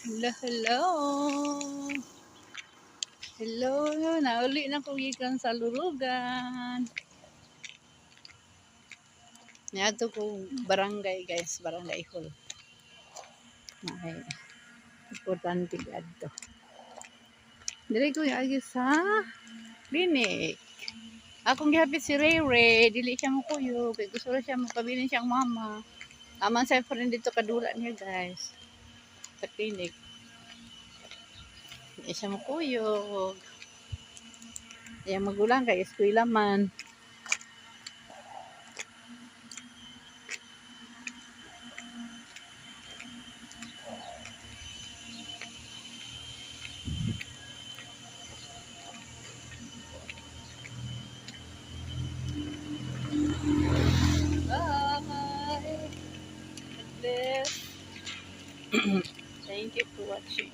Hello, hello. Hello, nauli na ko gikan sa Lurugan. Niadto ko barangay guys, barangay hall. May importante adto. Dili ko agi sa clinic. Akong gihapit si Ray Ray, dili siya mo kuyo, kay gusto ra siya magpabilin siyang mama. Aman sa friend dito kadula niya guys. Sa clinic. Di siya mo kuyo. Yang magulang kay eskwela man. Bye. Thank you for watching.